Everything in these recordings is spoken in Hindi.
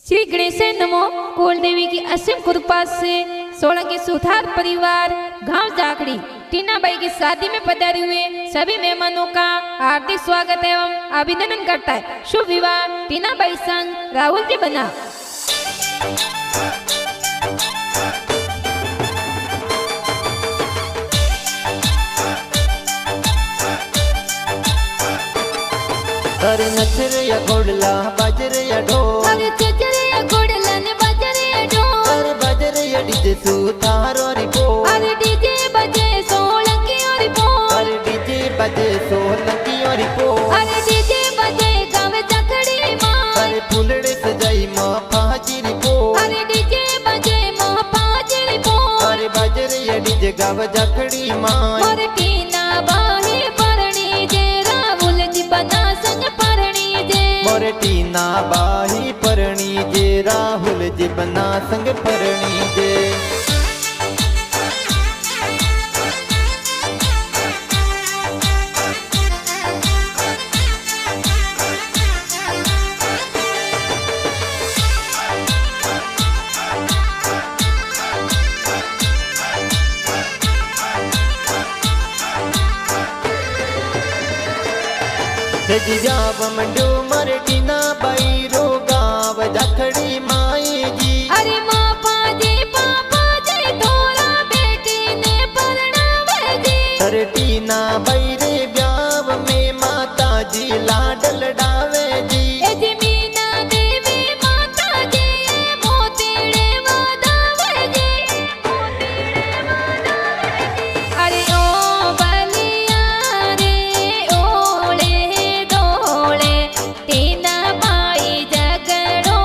श्री गणेश नमो। कुल देवी की असीम कृपा से 16 के सुथार परिवार गांव जाखड़ी टीनाबाई की शादी में पधारे हुए सभी मेहमानों का हार्दिक स्वागत एवं अभिनंदन करता है। शुभ विवाह टीनाबाई संग राहुल जी बना। अरे नचरे या घोड़ला बाजरे या ढोल, अरे चचरे या घोड़ला ने बाजरे या ढोल, अरे बाजरे या डीजे सुतार और बोल, अरे डीजे बजे सोलंकी और बोल, अरे डीजे बजे सोलंकी और बोल, अरे डीजे बजे गावे जाखड़ी मां, अरे फुलड़े सजाई मां पाजिरी बोल, अरे डीजे बजे मां पाजिरी बोल, अरे बाजरे या डीजे गाव जाखड़ी मां, मोर टीनाबाई परणी जे राहुल जी बना संग परणी जे, मोर टीनाबाई परणी जे राहुल जी बना संग परणी जे। जाव मंडो मर टीनाबाई रो गाव जाखड़ी माई जी, अरे मां पापा जी तोरा बेटी ने परणावे जी, अरे टीनाबाई रे ब्याव में माता जी लाडल डावे जी, ए जी मीना देवी माता जी मोतीड़े वादावे जी, मोतीड़े वादावे जी। अरे ओ बलिया रे ओले दोले टीनाबाई जगड़ो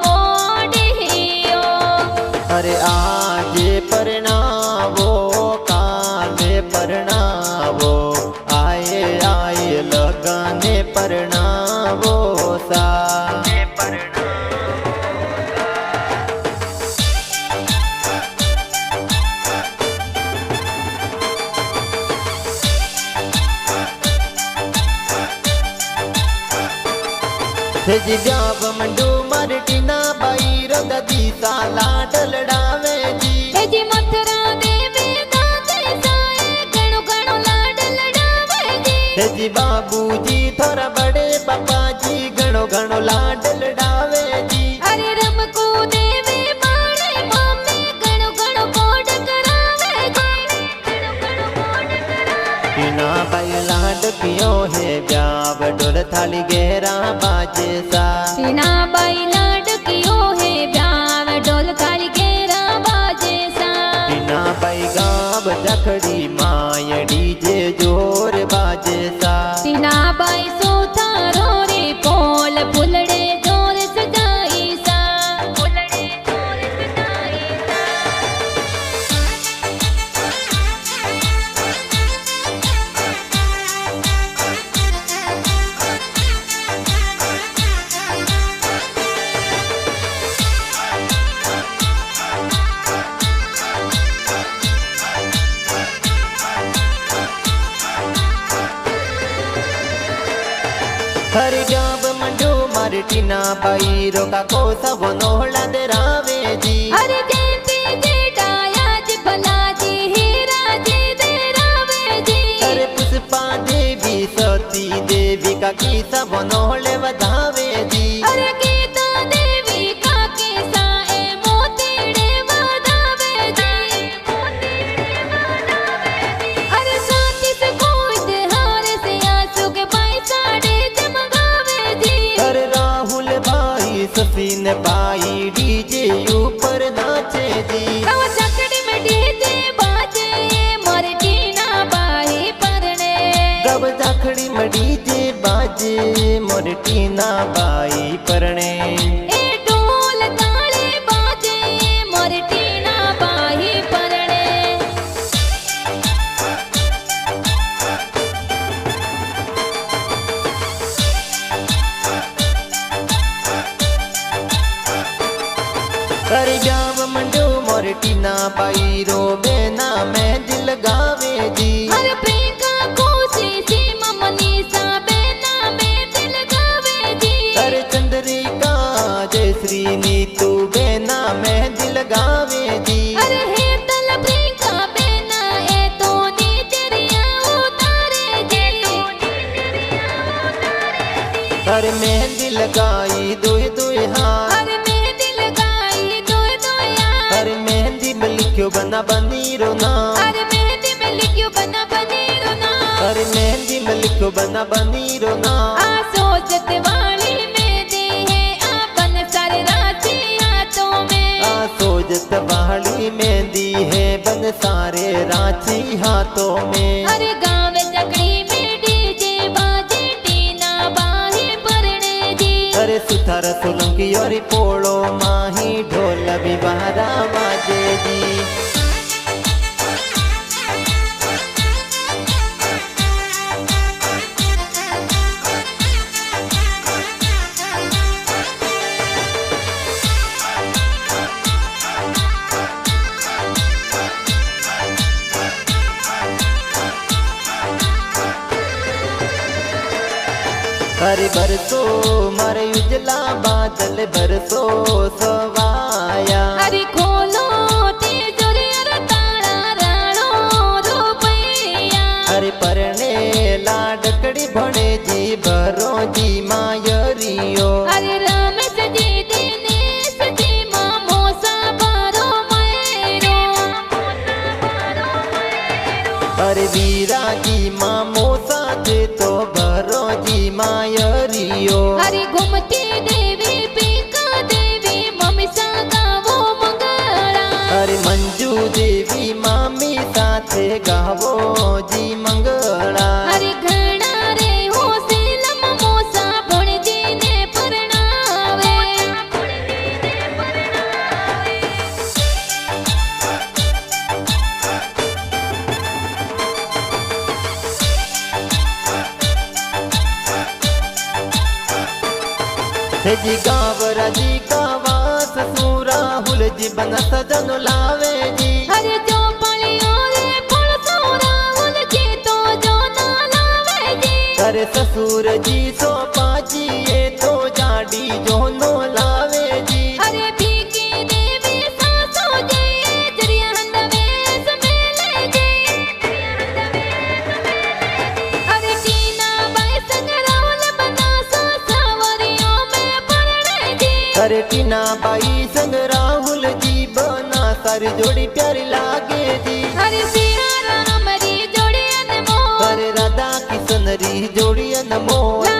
मोडियो, अरे आज परणावो काले परणावो, आए आए लगाने परणावो सा। जी ब्याव मंडू मर टीनाबाई रो ददी सा लाडल डावे जी, ए जी मथुरा देवी दाते साए गणो गणो लाडल डावे जी, हे जी बाबूजी थोड़ा बड़े पापा जी घणो घणो लाडल डावे जी, अरे रमको देवी माणे मम्मी गणो गणो कोड करावे जी, गणो गणो कोड करावे। टीनाबाई लाड पियो है ब्याव डोल थाली गहरा बाजे सा, टीनाबाई लाड कियो है ब्याव ढोल थाली घेरा बाजे सा, टीनाबाई गाव जाखड़ी माय डीजे जोर बाजे सा, टीनाबाई सुथारो रे पोल फुलड़े जोर सजाई सा, फुलड़े जोर सजाई सा। हर गाव मंडो मार टीनाबाई रो का को सब नोहला दे रावे जी, अरे जयंती जी डाया जी भला जी हीरा जी दे रावे जी, अरे पुष्पा देवी सती देवी का की सब नोहले वधावे जी, अरे गीता देवी का केसा ए मोतीड़े वादावे जी, मोतीड़े वादावे जी। अरे साथी से कोई हार से आंसू के पाई साड़े जमगावे जी, अरे राहुल भाई सफीन भाई डीजे ऊपर नाचे जी, गाँव जाखड़ी में डीजे बाजे मोर टीनाबाई परणे, गब जाखड़ी में डीजे बाजे मोर टीनाबाई परणे, ए ढोल ताले बाजे मोर टीनाबाई परणे। अरे जाव मंडो मोर टीनाबाई रो बेना में दिल गावे जी, हर प्रियंका खुशी सीमा मनीषा बेना में दिल गावे जी, अरे चंद्रिका राजेश्री नीतू बेना मेहंदी लगावे जी। अरे हे तल प्रियंका बेना ए तो नीचरिया उतारे जी। अरे मेहंदी लगाई दुई दुई हाथ, अरे मेहंदी लगाई दोय दोया। अरे मेहंदी में लिखियो बना बनी रोना, अरे मेहंदी में लिखियो बना बनी रोना। अरे मेहंदी में लिखियो बना बनी रोना। आ सोचत वाली मेहंदी है आपन सारे राची हाथों में। आ सोजत वाली मेहंदी है बन सारे रांची हाथों में। अरे गाँव जकड़ी में डीजे बाजे टीना बाहे परणे जी। अरे सुथार सोलंकी और पोलो माही ढोल भी बहरा बाजे जी। हरे बरसो मारे उजला बादल बरसो सवाया। अरे खोलो तिजोरी अरे ताड़ा राणो रुपैया। हरे परणे लाडकड़ी भणे जी भरो जी मायरियो। अरे रमेश जी दिनेश जी मामोसा भरो मैरो। अरे वीरा जी मामोसा जे तो भरो जी मायरियो। अरे घूमती देवी पीका देवी ममीसा गावो मंगला। अरे मंजू देवी मामी साथे गावो जी मंगला। अरे घना रे हो सीलम मोसा भणजी ने परणावे। हे जी गावरा जी गावा ससुरा हुल जी बन सजन लावे जी। अरे जो पलियो रे पड़सो राहुल जी तो जो ना लावे जी। अरे ससुर जी सो पाजी ये तो जाडी जो नो लावे जी। अरे भीगी देवी सासो जी जरिया हंदवेस मेले जी। अरे टीना बाई संग राहुल बना सा सावरियों में परणे जी। अरे टीना बाई संग राहुल जी बना सारी जोड़ी प्यारी लागे जी। अरे सिया राम री जोड़ी अनमोल। अरे राधा किशन री जोड़ी अनमोल।